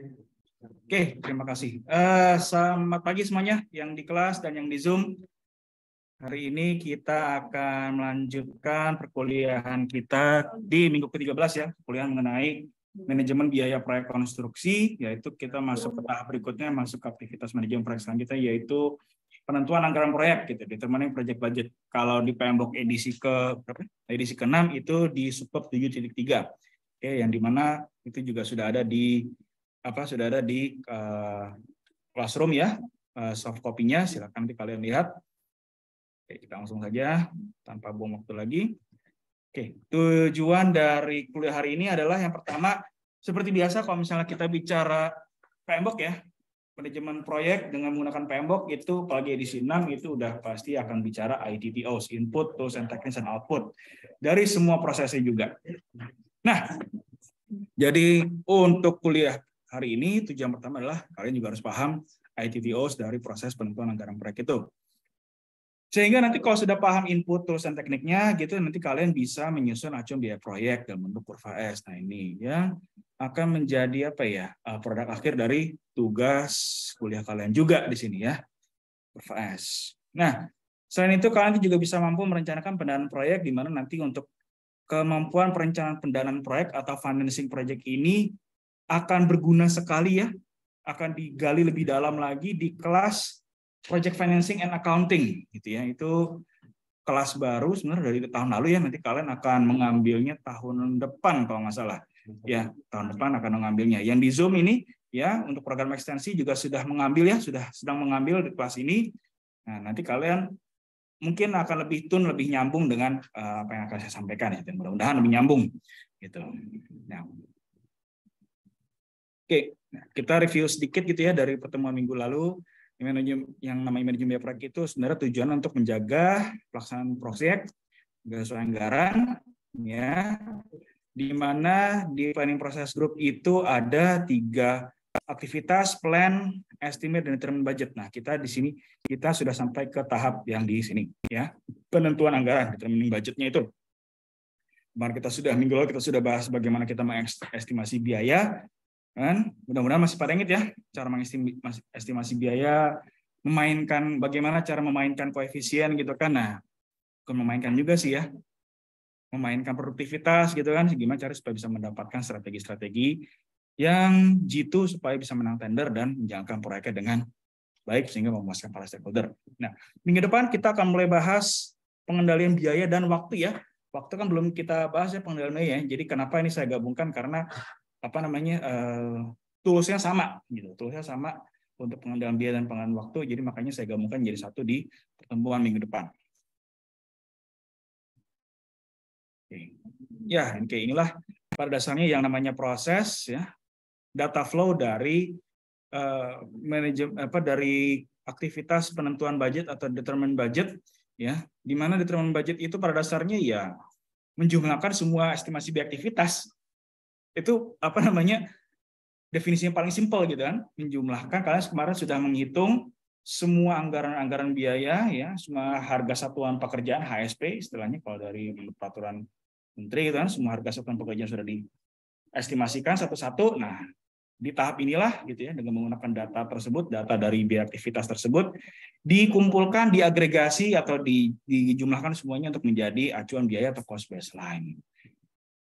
Oke, terima kasih. Selamat pagi semuanya yang di kelas dan yang di Zoom. Hari ini kita akan melanjutkan perkuliahan kita di minggu ke-13 ya, perkuliahan mengenai manajemen biaya proyek konstruksi, yaitu kita masuk ke tahap berikutnya, masuk ke aktivitas manajemen proyek selanjutnya, yaitu penentuan anggaran proyek, gitu, determining project budget. Kalau di PMBOK edisi ke-6 itu di subbab 7.3, oke, yang dimana itu juga sudah ada di classroom ya, soft copy-nya, silakan nanti kalian lihat. Oke, kita langsung saja tanpa buang waktu lagi. Oke, tujuan dari kuliah hari ini adalah yang pertama, seperti biasa kalau misalnya kita bicara PMBOK ya, manajemen proyek dengan menggunakan PMBOK itu apalagi edisi 6 itu udah pasti akan bicara ITTOs, input, tools and techniques and output dari semua prosesnya juga. Nah, jadi untuk kuliah hari ini tujuan pertama adalah kalian juga harus paham ITTOs dari proses penentuan anggaran proyek itu. Sehingga nanti kalau sudah paham input, tools, dan tekniknya, gitu nanti kalian bisa menyusun acuan biaya proyek dalam bentuk kurva S. Nah ini yang akan menjadi produk akhir dari tugas kuliah kalian juga di sini ya, kurva S. Nah selain itu kalian juga bisa mampu merencanakan pendanaan proyek, di mana nanti untuk kemampuan perencanaan pendanaan proyek atau financing proyek ini akan berguna sekali ya, akan digali lebih dalam lagi di kelas Project Financing and Accounting gitu ya. Itu kelas baru sebenarnya dari tahun lalu ya, nanti kalian akan mengambilnya tahun depan kalau nggak salah. Ya, tahun depan akan mengambilnya. Yang di Zoom ini ya, untuk program ekstensi juga sudah mengambil ya, sedang mengambil di kelas ini. Nah, nanti kalian mungkin akan lebih nyambung dengan apa yang akan saya sampaikan ya, dan mudah-mudahan lebih nyambung gitu. Nah, oke, kita review sedikit gitu ya dari pertemuan minggu lalu. Yang namanya manajemen biaya proyek itu sebenarnya tujuan untuk menjaga pelaksanaan proyek sesuai anggaran ya, di mana di planning process group itu ada 3 aktivitas: plan, estimate, dan determine budget. Nah, kita di sini kita sudah sampai ke tahap yang di sini ya, penentuan anggaran, determining budgetnya itu. Kemarin minggu lalu kita sudah bahas bagaimana kita mengestimasi biaya. Kan? Mudah-mudahan masih pada ingat ya cara mengestimasi biaya, bagaimana cara memainkan koefisien gitu kan. Nah, bukan memainkan juga sih ya, memainkan produktivitas gitu kan, gimana cara supaya bisa mendapatkan strategi-strategi yang jitu supaya bisa menang tender dan menjalankan proyeknya dengan baik sehingga memuaskan para stakeholder. Nah, minggu depan kita akan mulai bahas pengendalian biaya dan waktu ya. Waktu kan belum kita bahas ya, pengendalian biaya. Jadi kenapa ini saya gabungkan, karena toolsnya sama gitu, toolsnya sama untuk pengendalian biaya dan pengendalian waktu, jadi makanya saya gabungkan jadi satu di pertemuan minggu depan. Oke. Ya, kayak inilah pada dasarnya yang namanya proses ya, data flow dari dari aktivitas penentuan budget atau determine budget ya, di mana determine budget itu pada dasarnya ya menjumlahkan semua estimasi biaya aktivitas. Itu definisinya paling simpel gitu kan, menjumlahkan. Kalian kemarin sudah menghitung semua anggaran biaya ya, semua harga satuan pekerjaan HSP istilahnya kalau dari peraturan menteri gitu kan, semua harga satuan pekerjaan sudah diestimasikan satu-satu. Nah, di tahap inilah gitu ya, dengan menggunakan data tersebut, data dari biaya aktivitas tersebut dikumpulkan, diagregasi atau dijumlahkan semuanya untuk menjadi acuan biaya atau cost baseline.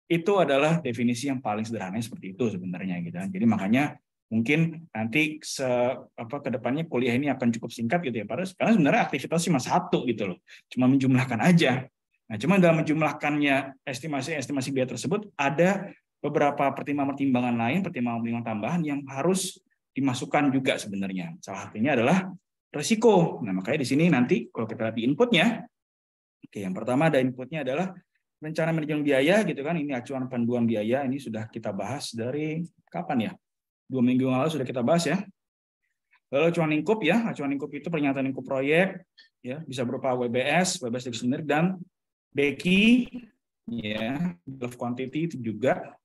Itu adalah definisi yang paling sederhana seperti itu sebenarnya gitu. Jadi makanya mungkin nanti ke depannya kuliah ini akan cukup singkat gitu ya, karena sebenarnya aktivitas cuma satu gitu loh, cuma menjumlahkan aja. Nah, cuma dalam menjumlahkannya estimasi biaya tersebut ada beberapa pertimbangan lain, pertimbangan tambahan yang harus dimasukkan juga sebenarnya. Salah satunya adalah risiko. Nah, makanya di sini nanti kalau kita lihat di inputnya, oke, yang pertama ada inputnya adalah rencana manajemen biaya gitu kan, ini acuan panduan biaya, ini sudah kita bahas dari kapan ya? 2 minggu yang lalu sudah kita bahas ya. Lalu acuan lingkup ya, acuan lingkup itu pernyataan lingkup proyek ya, bisa berupa WBS dictionary dan BEKI ya, bill of quantity itu juga.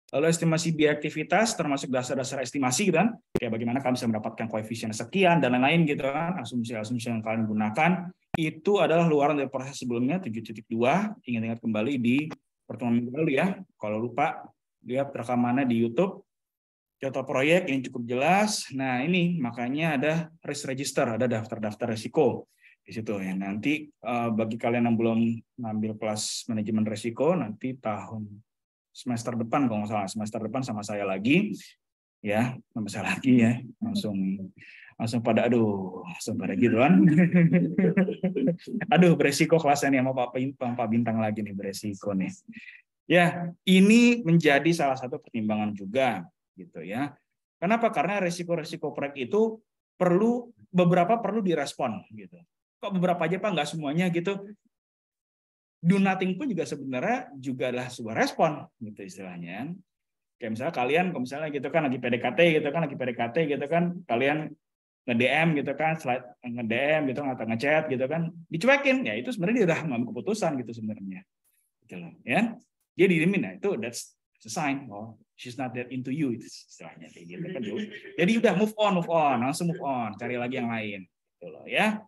Lalu estimasi biaya aktivitas termasuk dasar-dasar estimasi gitu kan, kayak bagaimana kalian bisa mendapatkan koefisien sekian dan lain-lain gitu kan, asumsi-asumsi yang kalian gunakan. Itu adalah luaran dari proses sebelumnya 7.2. Ingat-ingat kembali di pertemuan minggu lalu ya. Kalau lupa, lihat rekamannya di YouTube. Contoh proyek ini cukup jelas. Nah, ini makanya ada risk register, ada daftar-daftar risiko di situ ya. Nanti bagi kalian yang belum ngambil kelas manajemen risiko, nanti semester depan kalau nggak salah, semester depan sama saya lagi ya, sama saya lagi ya. Langsung pada langsung pada gitu kan. Beresiko kelasnya nih sama Pak Bintang lagi nih, beresiko nih. Ya, ini menjadi salah satu pertimbangan juga gitu ya. Kenapa? Karena resiko-resiko proyek itu beberapa perlu direspon gitu. Kok beberapa aja Pak, nggak semuanya gitu. Do nothing pun juga sebenarnya juga adalah sebuah respon gitu istilahnya. Kayak misalnya kalian, kalau misalnya gitu kan lagi PDKT gitu kan, kalian nge-DM gitu kan, nge-DM gitu atau nge-chat gitu kan, dicuekin, ya itu sebenarnya dia udah ngambil keputusan gitu sebenarnya. Gitu loh, ya. Dia diemin, nah itu that's a sign, oh she's not that into you, itu istilahnya kayak gitu kan. Jadi udah move on, langsung move on, cari lagi yang lain. Gitu loh, ya.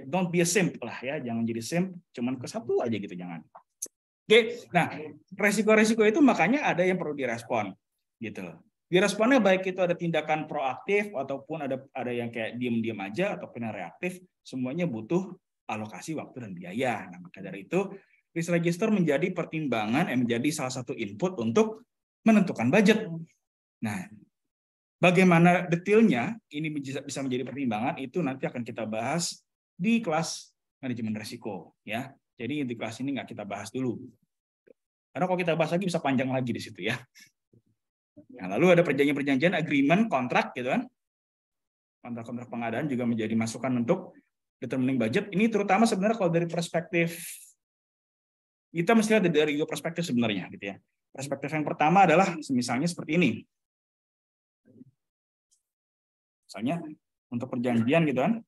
Don't be a simp lah ya, jangan jadi simp, cuman ke satu aja gitu, jangan. Oke, nah resiko-resiko itu makanya ada yang perlu direspon, gitu loh. Diresponnya baik itu ada tindakan proaktif ataupun ada yang kayak diem-diem aja ataupun yang reaktif, semuanya butuh alokasi waktu dan biaya. Nah, maka dari itu risk register menjadi pertimbangan, menjadi salah satu input untuk menentukan budget. Nah, bagaimana detailnya ini bisa menjadi pertimbangan itu nanti akan kita bahas di kelas manajemen risiko ya. Jadi di kelas ini nggak kita bahas dulu. Karena kalau kita bahas lagi bisa panjang lagi di situ ya. Nah, lalu ada perjanjian-perjanjian, agreement, kontrak gitu kan. Kontrak-kontrak pengadaan juga menjadi masukan untuk determining budget. Ini terutama sebenarnya kalau dari perspektif kita mesti lihat dari dua perspektif sebenarnya gitu ya. Perspektif yang pertama adalah misalnya seperti ini. Misalnya untuk perjanjian gitu kan.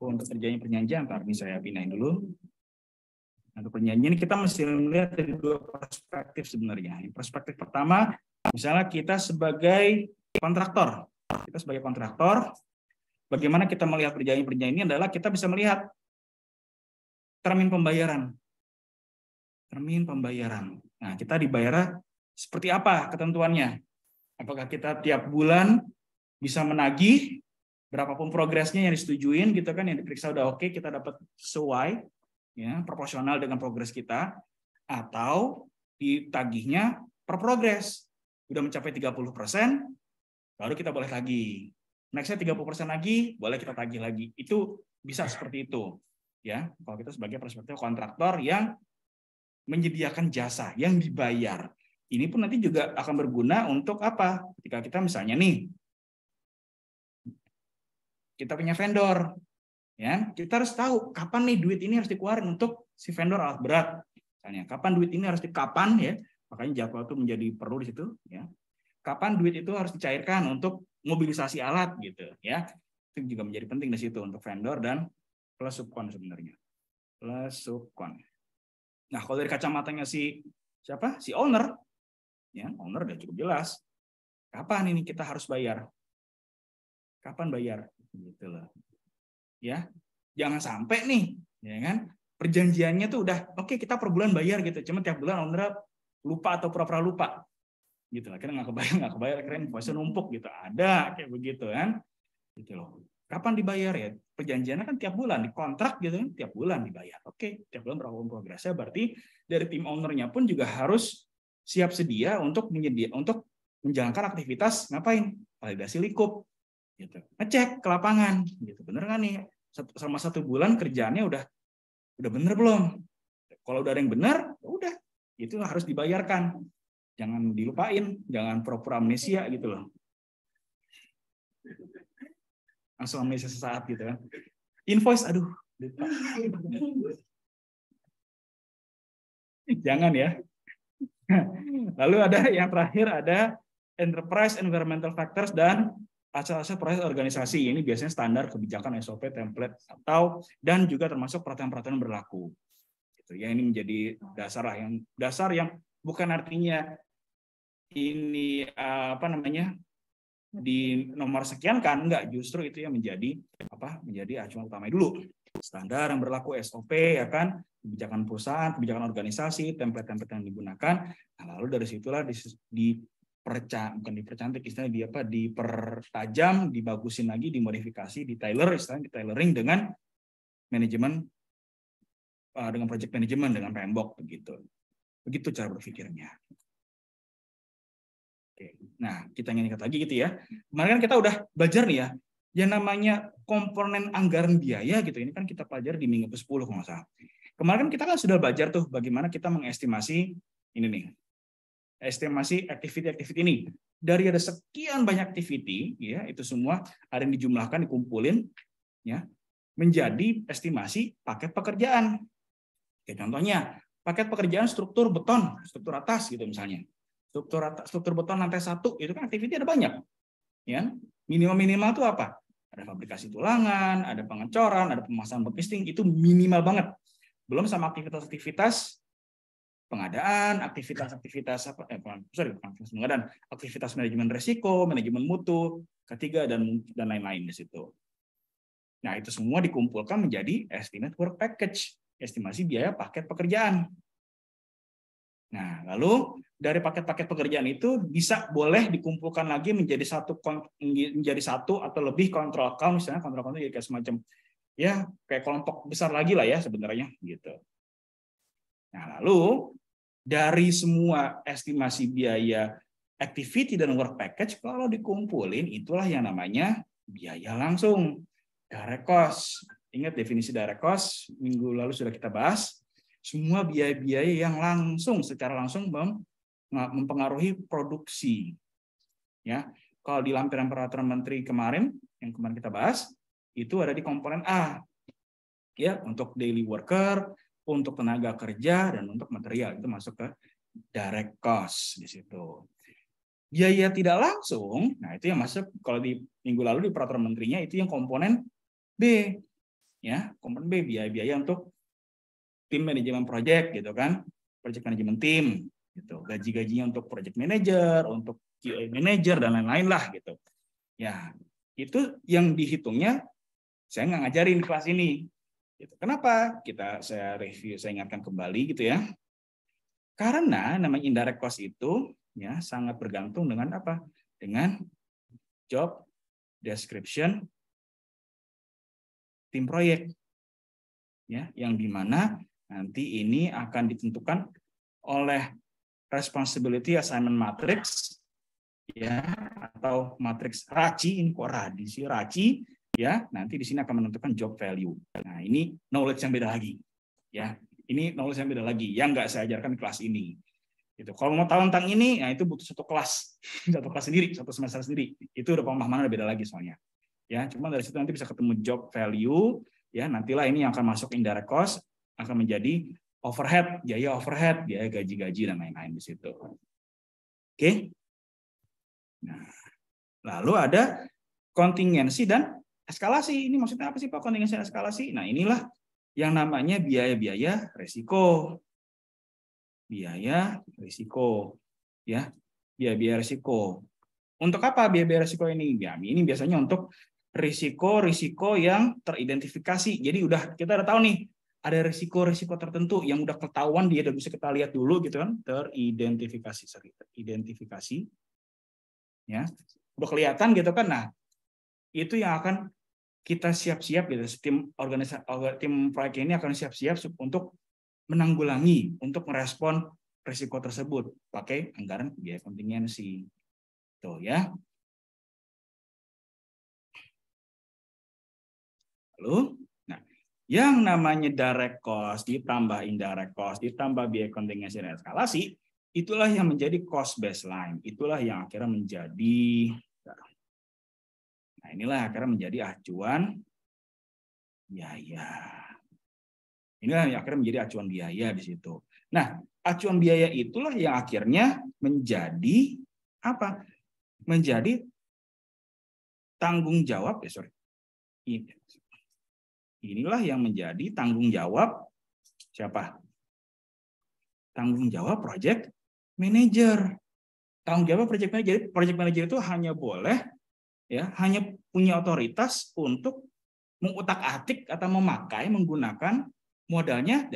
Untuk perjanjian, ntar ini saya pindahin dulu. Untuk perjanjian kita mesti melihat dari dua perspektif sebenarnya. Perspektif pertama, misalnya kita sebagai kontraktor. Kita sebagai kontraktor, bagaimana kita melihat perjanjian ini adalah kita bisa melihat termin pembayaran. Termin pembayaran. Nah, kita dibayar seperti apa ketentuannya? Apakah kita tiap bulan bisa menagih berapapun progresnya yang disetujuin gitu kan, yang diperiksa udah oke, kita dapat sesuai ya, proporsional dengan progres kita, atau ditagihnya per progres. Udah mencapai 30%, baru kita boleh tagih. Nextnya 30% lagi, boleh kita tagih lagi. Itu bisa seperti itu. Ya, kalau kita sebagai perspektif kontraktor yang menyediakan jasa, yang dibayar. Ini pun nanti juga akan berguna untuk apa? Ketika kita misalnya nih, kita punya vendor, ya kita harus tahu kapan nih duit ini harus dikeluarin untuk si vendor alat berat, misalnya kapan duit ini harus ya, makanya jadwal itu menjadi perlu di situ, ya. Kapan duit itu harus dicairkan untuk mobilisasi alat gitu, ya. Itu juga menjadi penting di situ untuk vendor dan plus subkon sebenarnya, plus subkon. Nah kalau dari kacamatanya si owner, ya owner udah cukup jelas. Kapan ini kita harus bayar? Kapan bayar? Gitu loh. Ya, jangan sampai nih, ya kan? Perjanjiannya tuh udah oke, kita per bulan bayar gitu. Cuma tiap bulan owner lupa atau pura-pura lupa. Gitu lah. Akhirnya nggak kebayar, akhirnya invoice numpuk gitu. Ada kayak begitu kan? Gitu loh. Kapan dibayar ya? Perjanjiannya kan tiap bulan, di kontrak gitu kan, tiap bulan dibayar. Oke, tiap bulan berapa progresnya, berarti dari tim ownernya pun juga harus siap sedia untuk menjalankan aktivitas ngapain? Validasi likup. Gitu. Ngecek ke lapangan, gitu. Bener nggak nih? Selama 1 bulan kerjaannya udah bener belum? Kalau udah ada yang benar, udah itu harus dibayarkan. Jangan dilupain, jangan pura-pura amnesia gitu loh. Langsung amnesia sesaat gitu kan. Invoice, aduh, lupa. Jangan ya. Lalu ada yang terakhir ada enterprise environmental factors dan asal-asal proses organisasi. Ini biasanya standar kebijakan SOP, template, dan juga termasuk peraturan-peraturan berlaku. Gitu ya, ini menjadi dasar yang bukan artinya ini di nomor sekian kan, enggak, justru itu yang menjadi acuan utama dulu. Standar yang berlaku SOP ya kan, kebijakan perusahaan, kebijakan organisasi, template-template yang digunakan. Nah, lalu dari situlah bukan dipercantik, istilahnya di apa, dipertajam, dibagusin lagi, dimodifikasi, istilahnya ditailoring dengan manajemen, dengan project manajemen, dengan PMBOK begitu. Begitu cara berpikirnya. Oke. Nah, kita ingat lagi gitu ya. Kemarin kan kita udah belajar nih ya, yang namanya komponen anggaran biaya gitu. Ini kan kita pelajari di minggu ke-10 kalau nggak salah. Kemarin kan kita kan sudah belajar tuh bagaimana kita mengestimasi ini nih. Estimasi activity ini. Dari ada sekian banyak activity, ya, itu semua ada yang dijumlahkan, dikumpulin, ya, menjadi estimasi paket pekerjaan. Oke, contohnya, paket pekerjaan struktur beton, struktur atas gitu misalnya. Struktur beton lantai 1 itu kan activity ada banyak. Ya, minimal itu apa? Ada fabrikasi tulangan, ada pengecoran, ada pemasangan bokisting, itu minimal banget. Belum sama aktivitas-aktivitas pengadaan, aktivitas manajemen risiko, manajemen mutu, ketiga dan lain-lain di situ. Nah, itu semua dikumpulkan menjadi estimate work package, estimasi biaya paket pekerjaan. Nah, lalu dari paket-paket pekerjaan itu boleh dikumpulkan lagi menjadi satu atau lebih control account, misalnya control account itu kayak semacam ya kayak kelompok besar lagi lah ya sebenarnya gitu. Nah, lalu dari semua estimasi biaya activity dan work package, kalau dikumpulin itulah yang namanya biaya langsung, direct cost. Ingat definisi direct cost, minggu lalu sudah kita bahas. Semua biaya-biaya yang secara langsung mempengaruhi produksi. Ya, kalau di lampiran peraturan menteri kemarin yang kemarin kita bahas, itu ada di komponen A. Ya, untuk daily worker, untuk tenaga kerja, dan untuk material, itu masuk ke direct cost di situ. Biaya tidak langsung, nah itu yang masuk kalau di minggu lalu di peraturan menterinya itu yang komponen B. Ya, komponen B, biaya-biaya untuk tim manajemen project gitu kan, project manajemen tim gitu. Gaji-gajinya untuk project manager, untuk QA manager dan lain-lain lah gitu. Ya, itu yang dihitungnya saya nggak ngajarin di kelas ini. Kenapa? Saya review, saya ingatkan kembali gitu ya. Karena namanya indirect cost itu ya sangat bergantung dengan apa? Dengan job description tim proyek. Ya, yang dimana nanti ini akan ditentukan oleh responsibility assignment matrix ya atau matrix RACI, ini kok RADI sih, RACI ya, nanti di sini akan menentukan job value. Nah, ini knowledge yang beda lagi. Ya, ini knowledge yang beda lagi yang nggak saya ajarkan di kelas ini. Gitu. Kalau mau tahu tentang ini, nah itu butuh satu kelas sendiri, satu semester sendiri. Itu udah pemahaman beda lagi soalnya. Ya, cuma dari situ nanti bisa ketemu job value, ya, nantilah ini yang akan masuk indirect cost, akan menjadi overhead, biaya gaji-gaji dan lain-lain di situ. Oke. Nah, lalu ada kontingensi dan eskalasi. Ini maksudnya apa sih Pak, kontingensi dan eskalasi? Nah, inilah yang namanya biaya-biaya risiko. Biaya risiko. Ya, biaya-biaya risiko. Untuk apa biaya-biaya risiko ini? Ya, ini biasanya untuk risiko-risiko yang teridentifikasi. Jadi kita udah tahu nih, ada risiko-risiko tertentu yang udah ketahuan, dia udah bisa kita lihat dulu gitu kan, teridentifikasi. Ya, udah kelihatan gitu kan. Nah, itu yang akan kita siap-siap gitu, tim proyek ini akan siap-siap untuk menanggulangi, untuk merespon risiko tersebut pakai anggaran biaya kontingensi. Tuh ya. Lalu, nah, yang namanya direct cost ditambah indirect cost ditambah biaya kontingensi dan eskalasi, itulah yang menjadi cost baseline. Itulah yang akhirnya menjadi, nah inilah akhirnya menjadi acuan biaya. Inilah yang akhirnya menjadi acuan biaya di situ. Nah, acuan biaya itulah yang akhirnya menjadi apa? Menjadi tanggung jawab, inilah yang menjadi tanggung jawab siapa? Tanggung jawab project manager. Tanggung jawab project manager. Project manager itu hanya boleh hanya punya otoritas untuk mengutak-atik atau menggunakan modalnya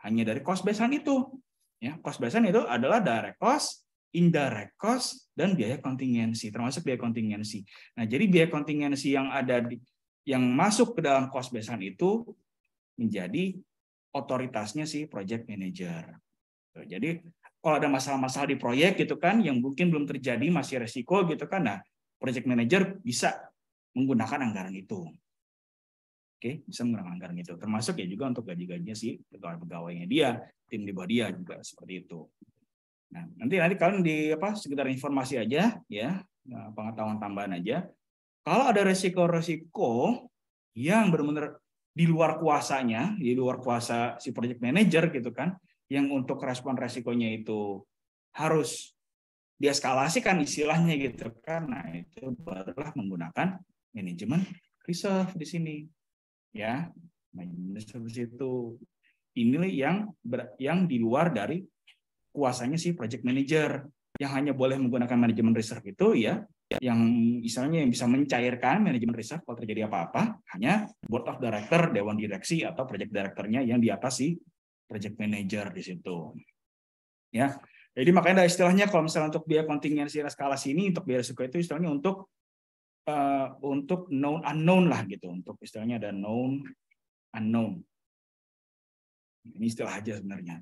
hanya dari cost baseline itu. Ya, cost baseline itu adalah direct cost indirect cost, dan biaya kontingensi, termasuk biaya kontingensi. Nah, jadi biaya kontingensi yang ada yang masuk ke dalam cost baseline itu menjadi otoritasnya si project manager. Jadi kalau ada masalah-masalah di proyek gitu kan yang mungkin belum terjadi, masih resiko gitu kan, nah project manager bisa menggunakan anggaran itu. Oke, bisa menggunakan anggaran itu. Termasuk ya juga untuk gaji-gajinya si pegawai-pegawainya dia, tim di bawah dia juga seperti itu. Nah, nanti kalian sekedar informasi aja ya, pengetahuan tambahan aja. Kalau ada resiko-resiko yang benar-benar di luar kuasanya, di luar kuasa si project manager gitu kan, yang untuk respon resikonya itu harus dieskalasikan istilahnya gitu kan. Nah, itu barulah menggunakan manajemen reserve di sini. Ya, manajemen reserve itu ini yang di luar dari kuasanya si project manager. Yang hanya boleh menggunakan manajemen reserve itu ya yang misalnya yang bisa mencairkan manajemen reserve kalau terjadi apa-apa hanya board of director, dewan direksi atau project directornya yang di atas si project manager di situ. Ya. Jadi makanya ada istilahnya kalau misalnya untuk biaya kontingensi eskalasi ini untuk biaya risiko itu istilahnya untuk known unknown lah gitu. Untuk istilahnya ada known unknown. Ini istilah aja sebenarnya.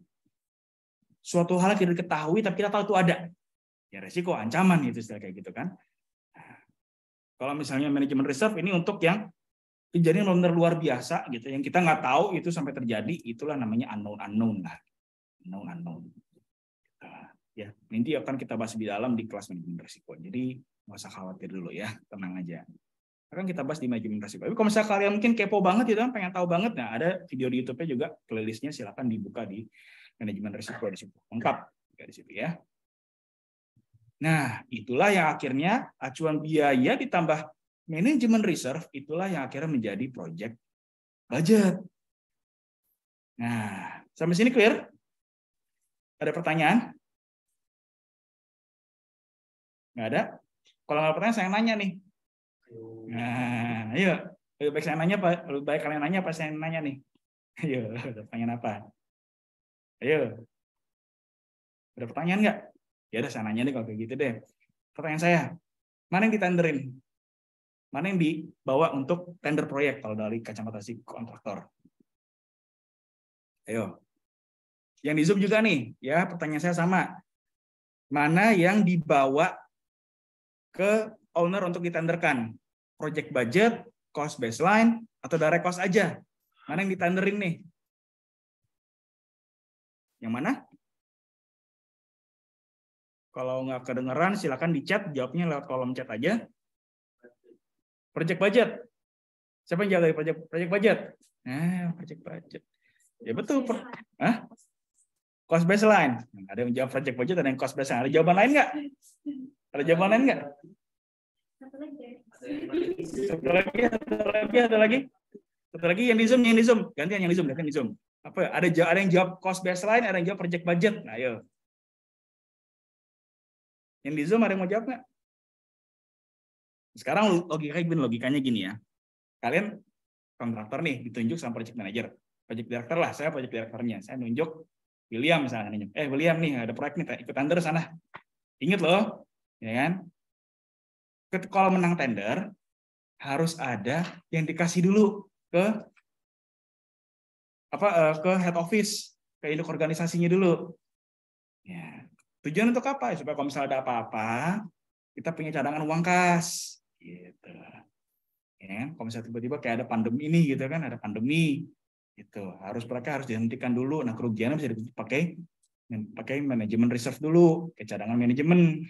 Suatu hal yang tidak diketahui tapi kita tahu itu ada. Ya resiko, ancaman itu istilah kayak gitu kan. Kalau misalnya manajemen reserve ini untuk yang kejadian benar-benar luar biasa gitu, yang kita nggak tahu itu sampai terjadi, itulah namanya unknown lah. Unknown. Ya, nanti akan kita bahas di dalam di kelas manajemen risiko. Jadi nggak usah khawatir dulu ya, tenang aja. Akan kita bahas di manajemen risiko. Tapi kalau misalnya kalian mungkin kepo banget gitu kan, pengen tahu banget, nah ada video di YouTube-nya juga, playlistnya silakan dibuka di manajemen risiko di situ. Lengkap di situ ya. Nah, itulah yang akhirnya acuan biaya ditambah manajemen reserve, itulah yang akhirnya menjadi project budget. Nah, sampai sini clear? Ada pertanyaan? Nggak ada? Kalau nggak ada pertanyaan, saya nanya nih. Nah, ayo. Lebih baik saya nanya, Pak. Lebih baik kalian nanya apa saya nanya nih? Ayo, ada pertanyaan apa? Ayo. Ada pertanyaan nggak? Ya udah saya nanya deh kalau kayak gitu deh. Pertanyaan saya, mana yang ditenderin? Mana yang dibawa untuk tender proyek kalau dari kacamata si kontraktor? Ayo. Yang di Zoom juga nih, ya pertanyaan saya sama. Mana yang dibawa ke owner untuk ditenderkan? Project budget, cost baseline, atau direct cost aja? Mana yang ditenderin nih? Yang mana? Kalau nggak kedengeran, silakan di chat, jawabnya lewat kolom chat aja. Project budget. Siapa yang jawab dari project budget? Nah, project budget. Ya betul. Hah? Cost baseline. Ada yang jawab project budget, ada yang cost baseline. Ada jawaban lain nggak? Ada jawaban lain nggak? Satu lagi yang di Zoom, gantian yang di Zoom. Apa? Ada yang jawab cost baseline, ada yang jawab project budget. Nah, ayo. Yang di Zoom ada yang mau jawab nggak? Sekarang logikanya gini ya. Kalian kontraktor nih ditunjuk sama project manager. Project director lah, saya project directornya. Saya nunjuk William misalnya. William nih ada proyek nih, ikut tender sana. Ingat loh, ya kan? Kalau menang tender harus ada yang dikasih dulu ke head office, ke induk organisasinya dulu. Ya. Tujuan untuk apa? Supaya kalau misalnya ada apa-apa, kita punya cadangan uang kas. Gitu. Ya, kalau misalnya tiba-tiba kayak ada pandemi ini gitu kan, ada pandemi, itu mereka harus dihentikan dulu. Nah kerugiannya bisa dipakai manajemen reserve dulu, ke cadangan manajemen.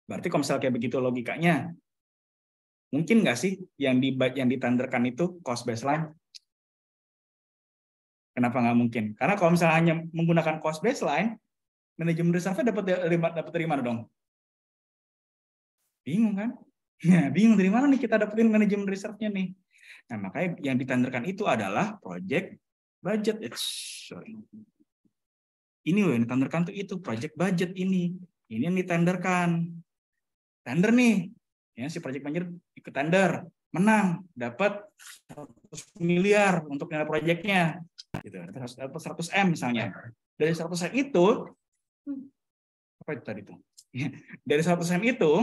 Berarti kalau misalnya kayak begitu logikanya, mungkin nggak sih yang ditenderkan itu cost baseline? Kenapa nggak mungkin? Karena kalau misalnya hanya menggunakan cost baseline, manajemen reserve dapat dari mana dong? Bingung kan? Nah, bingung dari mana nih kita dapetin manajemen reserve-nya nih. Nah, makanya yang ditenderkan itu adalah project budget. Ini loh yang ditenderkan tuh itu project budget ini. Ini yang ditenderkan. Tender nih. Ya, si project manager ikut tender, menang, dapat 100 miliar untuk nilai proyeknya. Gitu. Dapat 100 M misalnya. Dari 100 M itu apa itu tadi tuh? Dari 100% itu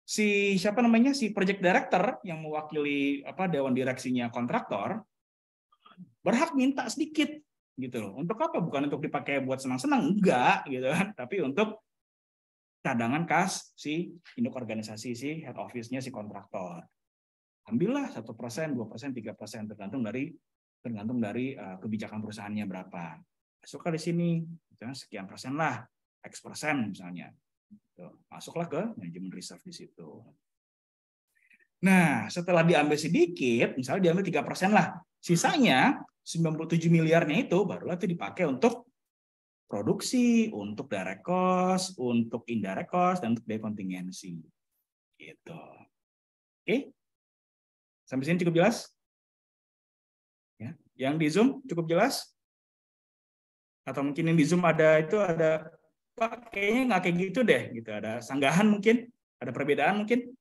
si siapa namanya si project director yang mewakili dewan direksinya kontraktor berhak minta sedikit gitu loh. Untuk apa? Bukan untuk dipakai buat senang-senang, enggak gitu kan, tapi untuk cadangan kas si induk organisasi si head office-nya si kontraktor. Ambillah 1%, 2%, 3%, tergantung dari kebijakan perusahaannya berapa. Masuklah di sini, misalnya sekian persen lah, X persen misalnya. Masuklah ke manajemen reserve di situ. Nah, setelah diambil sedikit, misalnya diambil 3% lah, sisanya 97 miliarnya itu barulah itu dipakai untuk produksi, untuk direct cost, untuk indirect cost, dan untuk biaya kontingensi. Gitu. Oke? Sampai sini cukup jelas? Ya. Yang di Zoom cukup jelas? Atau mungkin yang di Zoom ada Pak, kayaknya nggak kayak gitu deh, gitu. Ada sanggahan mungkin, ada perbedaan mungkin.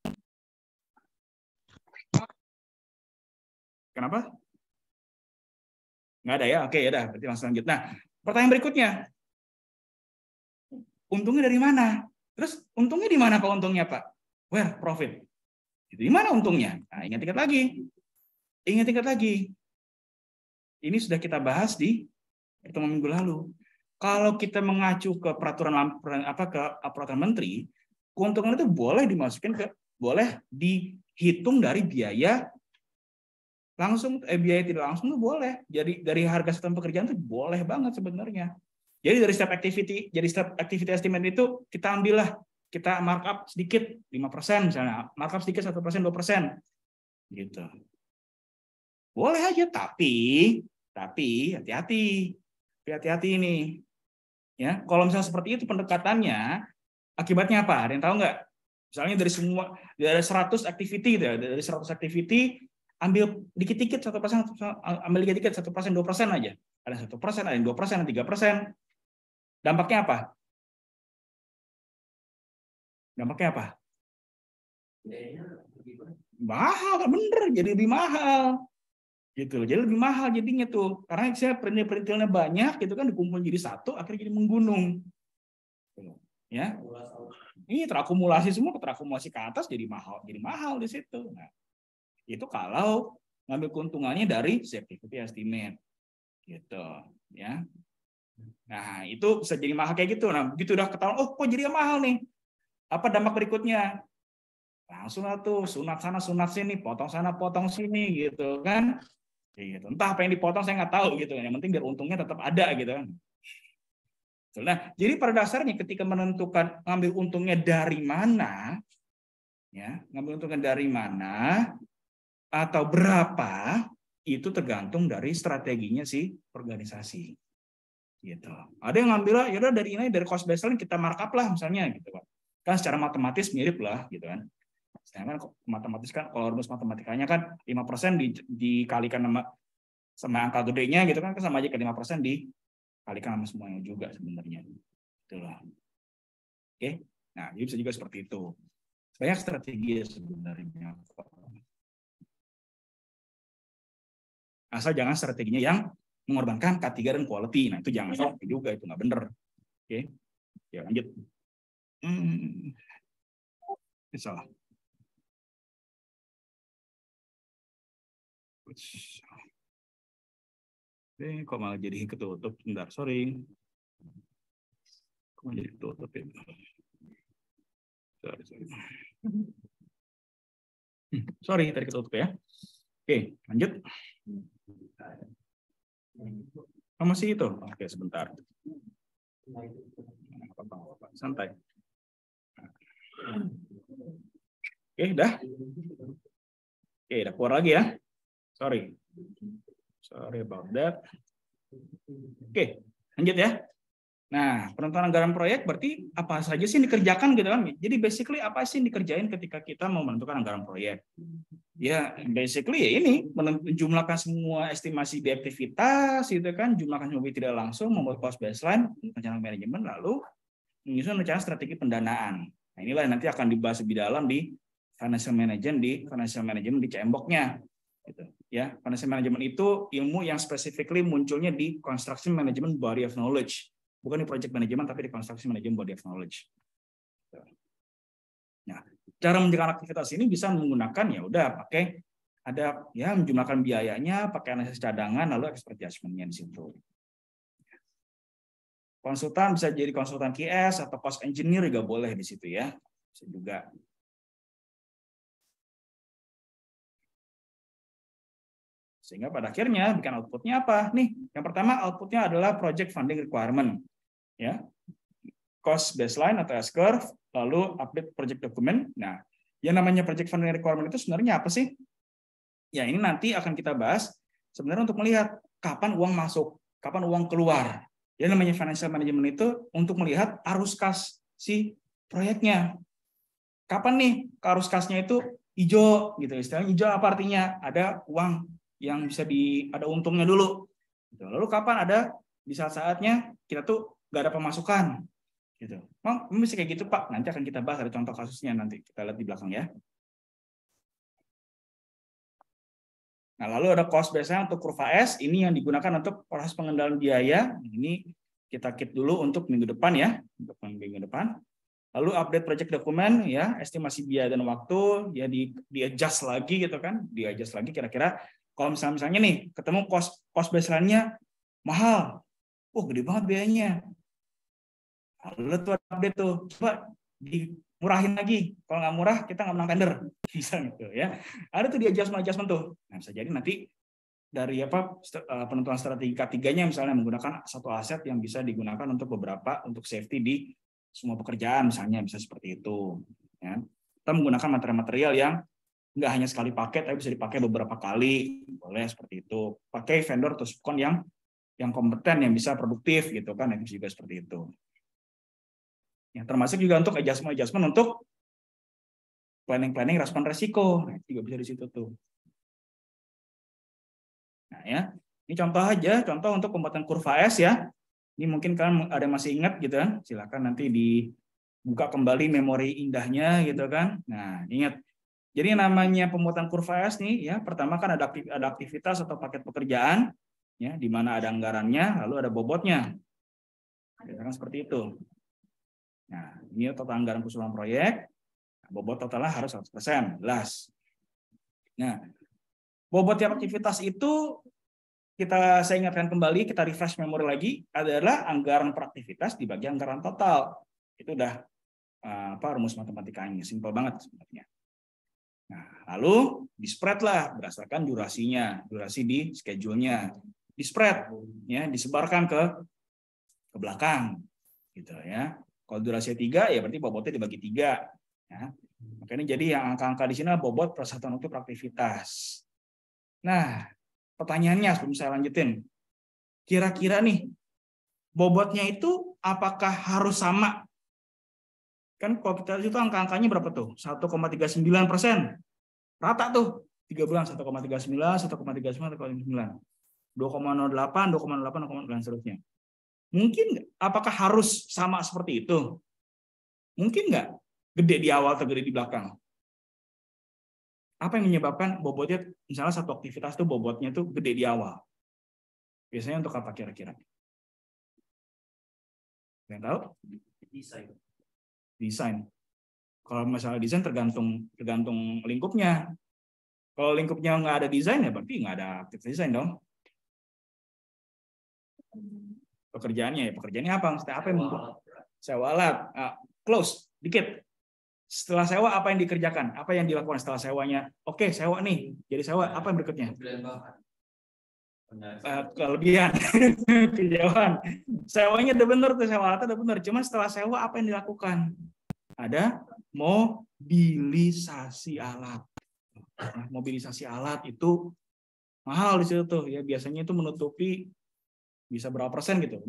Kenapa? Nggak ada ya? Oke, ya udah. Berarti langsung lanjut. Nah, pertanyaan berikutnya. Untungnya dari mana? Terus untungnya di mana Pak untungnya Pak? Where profit? Di mana untungnya? Nah, ingat-ingat lagi. Ingat-ingat lagi. Ini sudah kita bahas di pertemuan minggu lalu. Kalau kita mengacu ke peraturan menteri, keuntungan itu boleh dihitung dari biaya langsung, biaya tidak langsung itu boleh. Jadi dari harga satuan pekerjaan itu boleh banget sebenarnya. Jadi dari setiap activity estimate itu kita ambillah, kita markup sedikit 5% misalnya, markup sedikit 1%, 2%. Gitu. Boleh aja, tapi hati-hati ini. Ya, kalau misalnya seperti itu pendekatannya, akibatnya apa? Ada yang tahu nggak? Misalnya dari 100 activity, dari 100 activity, ambil dikit-dikit 1%, ambil dikit-dikit 1%, 2% aja. Ada 1%, ada yang 2%, ada 3%. Dampaknya apa? Mahal, bener, jadi lebih mahal. Gitu, jadi lebih mahal jadinya tuh. Karena saya perintil-perintilnya banyak, gitu kan, dikumpul jadi satu, akhirnya jadi menggunung. Ya, ini terakumulasi semua, terakumulasi ke atas jadi mahal di situ. Nah, itu kalau ngambil keuntungannya dari activity estimate, gitu, ya. Nah, itu bisa jadi mahal kayak gitu. Nah, begitu udah ketahuan, oh kok jadi mahal nih? Apa dampak berikutnya? Langsung lah tuh sunat sana, sunat sini, potong sana, potong sini, gitu kan? Gitu. Entah apa yang dipotong saya nggak tahu gitu. Yang penting biar untungnya tetap ada gitu kan. Nah, jadi pada dasarnya ketika menentukan ngambil untungnya dari mana, ya, ngambil untungnya dari mana atau berapa, itu tergantung dari strateginya si organisasi. Gitu. Ada yang ngambil ya udah dari cost baseline kita markup lah misalnya gitu kan. Kan secara matematis mirip lah gitu kan. Sedangkan matematis kan kalau rumus matematikanya kan 5% dikalikan sama angka gedenya gitu kan sama aja ke 5% dikalikan sama semuanya juga sebenarnya. Itulah. Oke. Nah, jadi bisa juga seperti itu. Banyak strategi sebenarnya. Asal jangan strateginya yang mengorbankan K3 dan quality. Nah, itu jangan sampai juga, itu nggak benar. Oke. Ya, lanjut. Salah. Kok malah jadi ketutup? Bentar, sorry. Kok malah jadi ketutup ya? Sorry, tadi ketutup ya. Oke, lanjut. Oh, masih itu? Oke, sebentar. Santai. Oke, dah. Oke, udah keluar lagi ya. Sorry about that. Oke, lanjut ya. Nah, penentuan anggaran proyek berarti apa saja sih yang dikerjakan gitu kan? Jadi basically apa sih yang dikerjain ketika kita mau menentukan anggaran proyek? Ya, basically ya ini menjumlahkan semua estimasi biaya aktivitas gitu kan, jumlahkan semua tidak langsung, membuat cost baseline, rencana manajemen, lalu menyusun rencana strategi pendanaan. Nah, inilah yang nanti akan dibahas lebih dalam di financial management di CMBOK-nya. Gitu. Ya, financial management itu ilmu yang specifically munculnya di construction management body of knowledge, bukan di project management tapi di construction management body of knowledge. Nah, cara menjalankan aktivitas ini bisa menggunakan ya udah pakai ada ya menjumlahkan biayanya, pakai analisis cadangan, lalu expert judgment-nya di situ. Konsultan bisa jadi konsultan QS atau cost engineer juga boleh di situ ya. Bisa juga. Sehingga pada akhirnya bikin outputnya apa? Nih, yang pertama outputnya adalah project funding requirement. Ya. Cost baseline atau S-curve, lalu update project document. Nah, yang namanya project funding requirement itu sebenarnya apa sih? Ya, ini nanti akan kita bahas sebenarnya untuk melihat kapan uang masuk, kapan uang keluar. Yang namanya financial management itu untuk melihat arus kas si proyeknya. Kapan nih arus kasnya itu hijau gitu. Istilahnya hijau apa artinya? Ada uang yang bisa ada untungnya dulu. Lalu kapan ada di saat-saatnya kita tuh nggak ada pemasukan. Gitu. Bang, bisa kayak gitu Pak. Nanti akan kita bahas, ada contoh kasusnya nanti kita lihat di belakang ya. Nah, lalu ada cost biasanya untuk kurva S, ini yang digunakan untuk proses pengendalian biaya. Ini kita keep dulu untuk minggu depan ya, untuk minggu depan. Lalu update project dokumen ya, estimasi biaya dan waktu ya di adjust lagi gitu kan, di adjust lagi kira-kira kalau misalnya nih ketemu cost baseline-nya mahal. Oh, gede banget biayanya. Lalu tuh update tuh, coba dimurahin lagi. Kalau nggak murah, kita nggak menang tender. Bisa gitu ya. Ada tuh di adjustment tuh. Nah, bisa jadi nanti dari penentuan strategi K3-nya misalnya menggunakan satu aset yang bisa digunakan untuk untuk safety di semua pekerjaan misalnya, bisa seperti itu. Ya. Kita menggunakan material-material yang nggak hanya sekali pakai, tapi bisa dipakai beberapa kali, boleh seperti itu. Pakai vendor atau subkon yang kompeten, yang bisa produktif gitu kan, itu juga seperti itu. Ya, termasuk juga untuk adjustment untuk planning respon resiko, nah, juga bisa di situ tuh. Nah ya, ini contoh aja, contoh untuk pembuatan kurva S ya. Ini mungkin kan ada yang masih ingat gitu kan, silakan nanti dibuka kembali memori indahnya gitu kan. Nah ingat. Jadi namanya pembuatan kurva S nih ya, pertama kan ada aktivitas atau paket pekerjaan ya, di mana ada anggarannya, lalu ada bobotnya. Kan seperti itu. Nah, ini total anggaran keseluruhan proyek. Bobot totalnya harus 100%, jelas. Nah, bobot tiap aktivitas itu saya ingatkan kembali, kita refresh memori lagi, adalah anggaran per aktivitas dibagi anggaran total. Itu udah rumus matematikanya, simpel banget sebenarnya. Nah, lalu di-spread lah berdasarkan durasinya, durasi di schedule-nya. Di-spread ya, disebarkan ke belakang gitu ya. Kalau durasinya 3 ya berarti bobotnya dibagi 3 ya. Makanya jadi yang angka-angka di sini bobot per satuan waktu per aktivitas. Nah, pertanyaannya sebelum saya lanjutin. Kira-kira nih bobotnya itu apakah harus sama? Kan kalau kita lihat itu angka-angkanya berapa tuh? 1,39%. Rata tuh. 3 bulan 1,39, 1,39, 1,39. 2,08, 2,08, 2,9 seterusnya. Mungkin nggak? Apakah harus sama seperti itu? Mungkin nggak? Gede di awal atau gede di belakang? Apa yang menyebabkan bobotnya, misalnya satu aktivitas tuh bobotnya tuh gede di awal? Biasanya untuk apa kira-kira? Yang tahu? Desain. Kalau masalah desain tergantung lingkupnya. Kalau lingkupnya nggak ada desain ya berarti nggak ada aktivitas desain dong. Pekerjaannya apa? Maksudnya apa yang membuat? Sewa alat. Close dikit. Setelah sewa apa yang dikerjakan? Apa yang dilakukan setelah sewanya? Oke, sewa nih. Jadi sewa apa yang berikutnya? Kelebihan. Kejauhan. Sewanya udah benar tuh, sewa alatnya udah benar. Cuma setelah sewa apa yang dilakukan? Ada mobilisasi alat. Nah, mobilisasi alat itu mahal di situ tuh ya, biasanya itu menutupi bisa berapa persen gitu.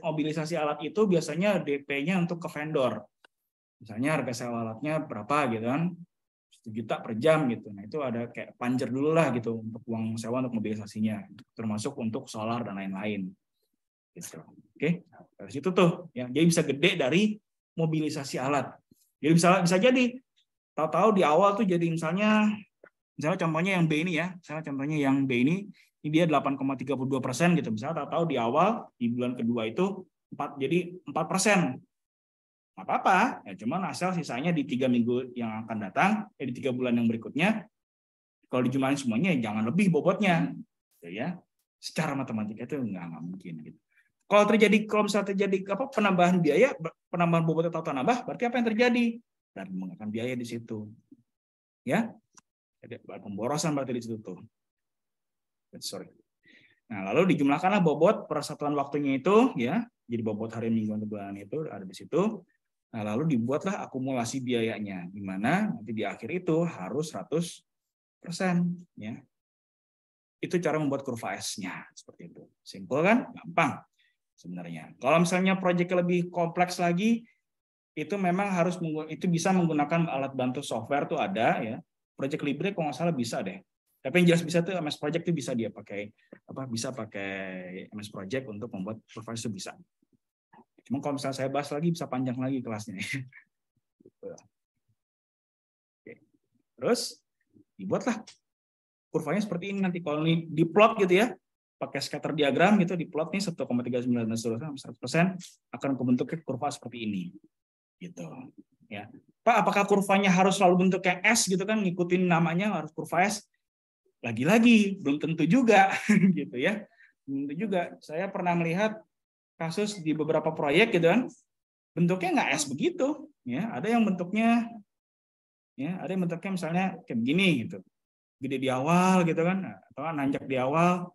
Mobilisasi alat itu biasanya DP-nya untuk ke vendor. Misalnya harga sewa alatnya berapa gitu kan, 1 juta per jam gitu. Nah itu ada kayak panjer dulu lah gitu untuk uang sewa untuk mobilisasinya, termasuk untuk solar dan lain-lain. Gitu. Oke, dari situ tuh ya, jadi bisa gede dari mobilisasi alat. Jadi bisa jadi tahu-tahu di awal tuh jadi misalnya contohnya yang B ini ya, misalnya contohnya yang B ini ini dia 8,32% gitu. Misalnya tahu di awal di bulan kedua itu 4%. Nggak apa-apa, ya cuman asal sisanya di 3 minggu yang akan datang, di 3 bulan yang berikutnya, kalau dijumlahin semuanya jangan lebih bobotnya, gitu ya. Secara matematika itu nggak mungkin gitu. Kalau misalnya terjadi penambahan biaya, penambahan bobot atau nambah, berarti apa yang terjadi? Dan mengenakan biaya di situ, ya. Jadi pemborosan berarti di situ tuh. Sorry. Nah, lalu dijumlahkanlah bobot per satuan waktunya itu, ya. Jadi bobot hari minggu atau bulan itu ada di situ. Nah, lalu dibuatlah akumulasi biayanya, di mana nanti di akhir itu harus 100%. Ya. Itu cara membuat kurva S-nya. Seperti itu. Simpel kan? Gampang sebenarnya. Kalau misalnya proyeknya lebih kompleks lagi, itu memang itu bisa menggunakan alat bantu software tuh ada, ya. Project Libre kalau nggak salah bisa deh. Tapi yang jelas bisa tuh MS Project itu bisa dia pakai bisa pakai MS Project untuk membuat kurva S itu bisa. Cuma kalau misalnya saya bahas lagi bisa panjang lagi kelasnya. Oke. Terus dibuatlah kurvanya seperti ini nanti kalau ini diplot gitu ya, pakai scatter diagram gitu, diplot nih 1,39 dan seterusnya 100% akan membentuknya kurva seperti ini. Gitu. Ya. Pak, apakah kurvanya harus selalu bentuknya S gitu kan, ngikutin namanya harus kurva S? Lagi-lagi belum tentu juga gitu ya. Belum tentu juga. Saya pernah melihat kasus di beberapa proyek gitu kan, bentuknya nggak S begitu, ya. Ada yang bentuknya misalnya kayak begini gitu, gede di awal gitu kan, atau nanjak di awal,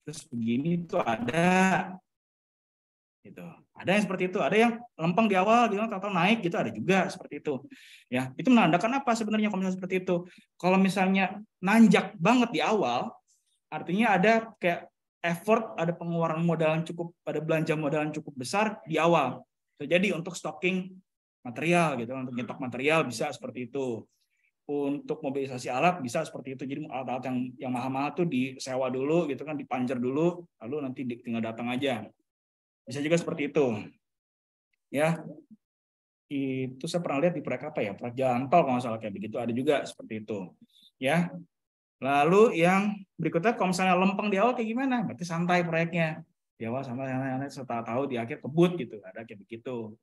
terus begini tuh ada, gitu. Ada yang seperti itu, ada yang lempeng di awal gitu, atau naik gitu, ada juga seperti itu, ya. Itu menandakan apa sebenarnya kalau misalnya seperti itu? Kalau misalnya nanjak banget di awal, artinya ada kayak effort, ada pengeluaran modal yang cukup, ada belanja modal yang cukup besar di awal. Jadi untuk stocking material gitu, untuk nyetok material bisa seperti itu. Untuk mobilisasi alat bisa seperti itu. Jadi alat-alat yang mahal-mahal tuh disewa dulu gitu kan, dipanjer dulu, lalu nanti tinggal datang aja. Bisa juga seperti itu. Ya. Itu saya pernah lihat di proyek apa ya? Proyek jalan tol kalau nggak salah kayak begitu, ada juga seperti itu. Ya. Lalu yang berikutnya, kalau misalnya lempeng di awal kayak gimana? Berarti santai proyeknya. Di awal santai, setelah tahu di akhir kebut gitu. Ada kayak begitu.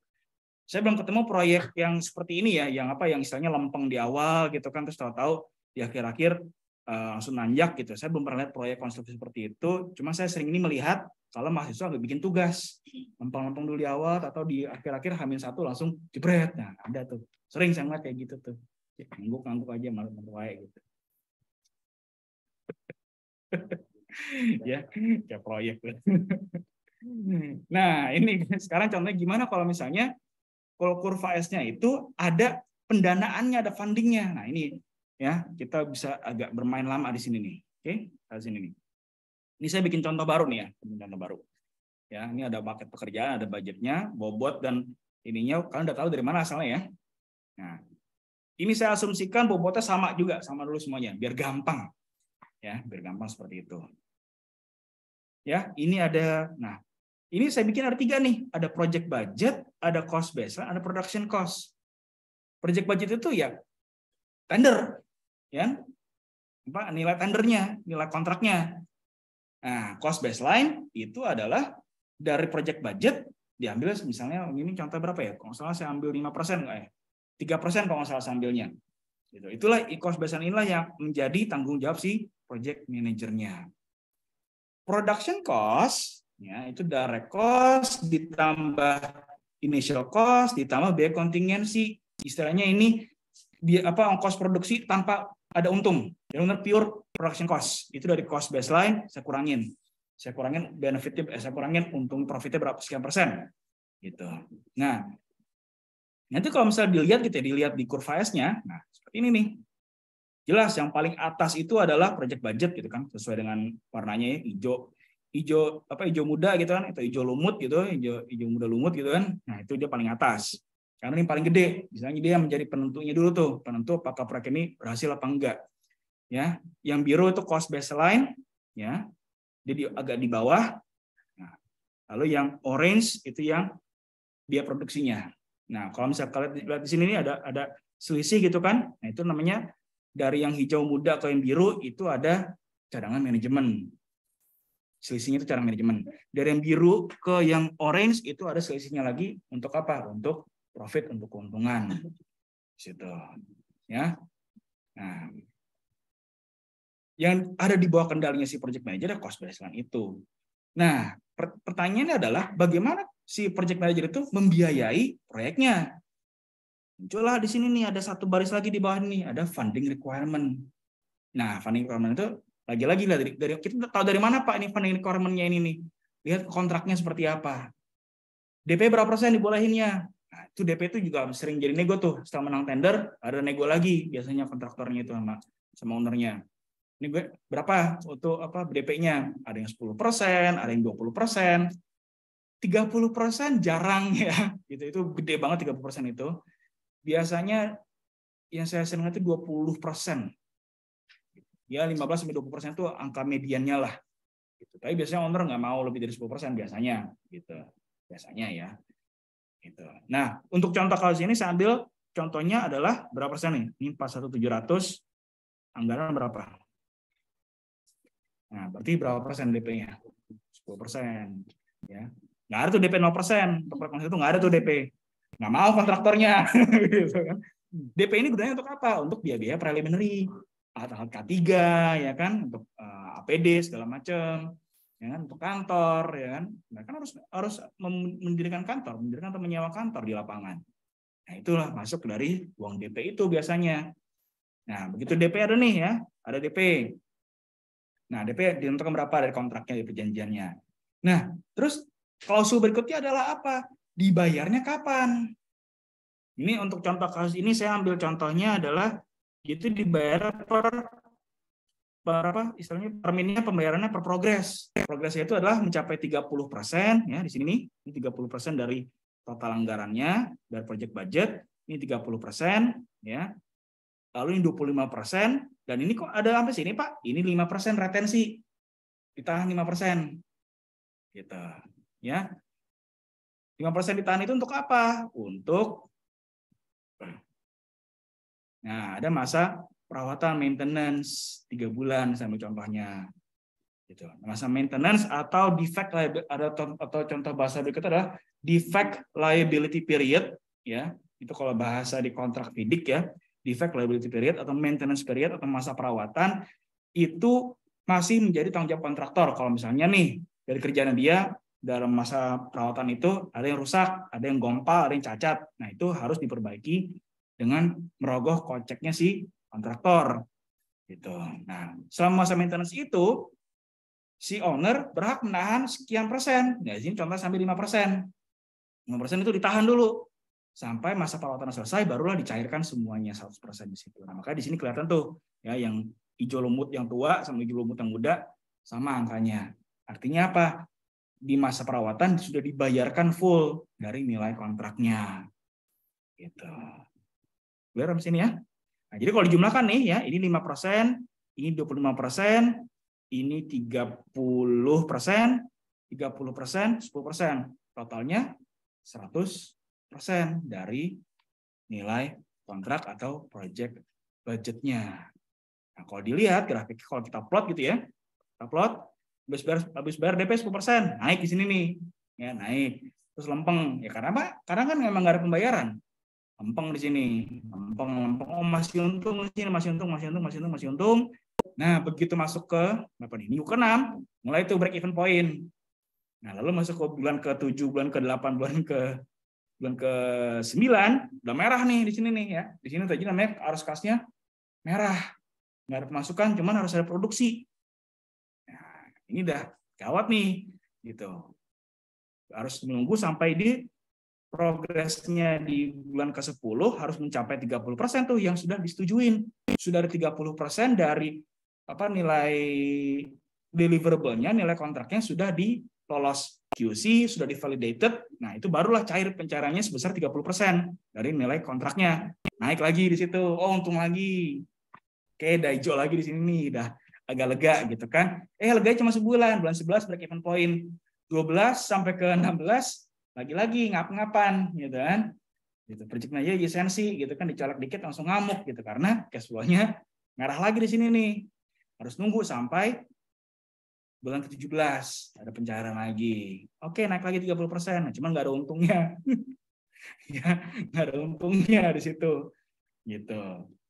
Saya belum ketemu proyek yang seperti ini ya, yang istilahnya lempeng di awal gitu kan, terus tahu di akhir-akhir langsung nanjak gitu. Saya belum pernah lihat proyek konstruksi seperti itu. Cuma saya sering ini melihat kalau mahasiswa nggak bikin tugas, lempeng-lempeng dulu di awal atau di akhir-akhir H-1 langsung jebret. Nah, ada tuh. Sering saya ngeliat kayak gitu tuh. Ngangguk-ngangguk aja malah gitu. Ya, kayak proyek. Nah, ini sekarang contohnya gimana kalau misalnya kalau kurva S-nya itu ada pendanaannya, ada fundingnya. Nah, ini ya, kita bisa agak bermain lama di sini nih. Oke, di sini nih. Ini saya bikin contoh baru nih ya, contoh baru. Ya, ini ada paket pekerjaan, ada budgetnya, bobot dan ininya kalian udah tahu dari mana asalnya ya. Nah, ini saya asumsikan bobotnya sama juga, sama dulu semuanya, biar gampang. Ya, biar gampang seperti itu. Ya, ini ada, nah, ini saya bikin ada 3 nih, ada project budget, ada cost baseline, ada production cost. Project budget itu ya tender, ya, nilai tendernya, nilai kontraknya. Nah, cost baseline itu adalah dari project budget diambil misalnya ini contoh berapa ya? Kalau salah saya ambil 5% nggak ya? 3% kalau nggak salah saya ambilnya. Gitu. Itulah cost baseline inilah yang menjadi tanggung jawab si project manajernya. Production cost ya itu direct cost ditambah initial cost ditambah biaya kontingensi. Istilahnya ini ongkos produksi tanpa ada untung. Jadi benar pure production cost. Itu dari cost baseline saya kurangin benefitnya, saya kurangin untung profitnya berapa sekian persen. Gitu. Nah, nanti kalau misalnya dilihat gitu ya, dilihat di kurva S-nya, nah seperti ini nih. Jelas yang paling atas itu adalah project budget gitu kan, sesuai dengan warnanya ya, hijau muda gitu kan, atau hijau lumut gitu, hijau muda lumut gitu kan. Nah, itu dia paling atas. Karena ini paling gede. Misalnya dia menjadi penentunya dulu tuh, penentu apakah proyek ini berhasil apa enggak. Ya, yang biru itu cost baseline ya. Jadi agak di bawah. Nah, lalu yang orange itu yang biaya produksinya. Nah, kalau misalnya kalian lihat di sini nih ada selisih gitu kan. Nah, itu namanya dari yang hijau muda ke yang biru itu ada cadangan manajemen. Selisihnya itu cara manajemen. Dari yang biru ke yang orange itu ada selisihnya lagi untuk apa? Untuk profit, untuk keuntungan. Situ. Ya. Nah, yang ada di bawah kendalinya si project manager adalah cost baseline itu. Nah, pertanyaannya adalah bagaimana si project manager itu membiayai proyeknya? Muncullah di sini nih ada satu baris lagi di bawah ini, ada funding requirement. Nah, funding requirement itu lagi-lagi dari kita tahu dari mana Pak ini funding requirement-nya ini nih. Lihat kontraknya seperti apa. DP berapa persen dibolehinnya? Nah, itu DP itu juga sering jadi nego tuh. Setelah menang tender, ada nego lagi biasanya kontraktornya itu sama ownernya. Ini gue berapa untuk apa DP-nya? Ada yang 10%, ada yang 20%. 30% jarang ya. Itu gede banget 30% itu. Biasanya yang saya sering lihat itu 20%. Ya 15-20% itu angka mediannya lah. Gitu. Tapi biasanya owner nggak mau lebih dari 10% biasanya, gitu. Biasanya ya. Gitu. Nah, untuk contoh kasus ini saya ambil contohnya adalah berapa persen nih? Ini 41700, anggaran berapa? Nah, berarti berapa persen DP-nya? 10%. Ya. Nggak ada tuh DP 0%. Untuk proyek itu nggak ada tuh DP. Nggak mau kontraktornya. Gitu kan. DP ini gunanya untuk apa? Untuk biaya-biaya preliminary. Alat-alat K3 ya kan, untuk APD segala macam, ya kan, untuk kantor ya kan. Mereka harus mendirikan kantor, mendirikan atau menyewa kantor di lapangan. Nah, itulah masuk dari uang DP itu biasanya. Nah, begitu DP ada nih ya, ada DP. Nah, DP ditentukan berapa dari kontraknya, dari perjanjiannya. Nah, terus klausul berikutnya adalah apa? Dibayarnya kapan? Ini untuk contoh kasus ini saya ambil contohnya adalah itu dibayar per apa istilahnya terminnya pembayarannya per progres. Progresnya itu adalah mencapai 30% ya di sini nih. Ini 30% dari total anggarannya dari project budget. Ini 30% ya. Lalu ini 25% dan ini kok ada sampai sini Pak? Ini 5% retensi. Ditahan 5%. Gitu. Ya. 5% ditahan itu untuk apa? Untuk nah, ada masa perawatan maintenance 3 bulan sampai contohnya. Gitu. Masa maintenance atau defect atau contoh bahasa berikutnya adalah defect liability period ya. Itu kalau bahasa di kontrak FIDIC ya. Defect liability period atau maintenance period atau masa perawatan itu masih menjadi tanggung jawab kontraktor. Kalau misalnya nih dari kerjaan dia dalam masa perawatan itu ada yang rusak, ada yang gompal, ada yang cacat. Nah, itu harus diperbaiki dengan merogoh koceknya si kontraktor gitu. Nah, selama masa maintenance itu si owner berhak menahan sekian persen. Nah, di sini contoh sampai 5%. 5% itu ditahan dulu sampai masa perawatan selesai, barulah dicairkan semuanya 100% di situ. Nah, makanya di sini kelihatan tuh ya yang hijau lumut yang tua sama hijau lumut yang muda sama angkanya. Artinya apa? Di masa perawatan sudah dibayarkan full dari nilai kontraknya. Gitu. Clear di sini ya. Nah, jadi kalau dijumlahkan nih ya, ini 5%, ini 25%, ini 30%, 30%, 10%. Totalnya 100% dari nilai kontrak atau project budgetnya. Nah, kalau dilihat grafik, kalau kita plot gitu ya, kita plot, habis bayar DP 10%, naik di sini nih. Ya, naik. Terus lempeng. Ya karena apa? Karena kan memang nggak ada pembayaran. Lempeng di sini, lempeng, oh masih untung di sini, masih untung. Nah, begitu masuk ke berapa nih? Minggu ke-6, mulai itu break even point. Nah, lalu masuk ke bulan ke-7, bulan ke-8, bulan ke-9, udah merah nih di sini nih ya. Di sini tadi namanya arus kasnya merah. Nggak ada pemasukan, cuman harus ada produksi. Nah, ini udah gawat nih gitu. Harus menunggu sampai di progresnya di bulan ke-10 harus mencapai 30% tuh yang sudah disetujuin. Sudah ada 30% dari apa nilai deliverable-nya, nilai kontraknya sudah lolos QC, sudah divalidated. Nah, itu barulah cair pencairannya sebesar 30% dari nilai kontraknya. Naik lagi di situ. Oh, untung lagi. Oke, udah hijau lagi di sini nih, udah agak lega gitu kan. Lega cuma sebulan, bulan 11 break even point. 12 sampai ke 16 lagi-lagi ngap-ngapan gitu kan. Gitu projectnya aja lisensi gitu kan dicolek dikit langsung ngamuk gitu karena cash flow-nya merah lagi di sini nih. Harus nunggu sampai bulan ke-17 ada pencairan lagi. Oke, naik lagi 30%. Nah, cuman nggak ada untungnya. Ya, nggak ada untungnya di situ. Gitu.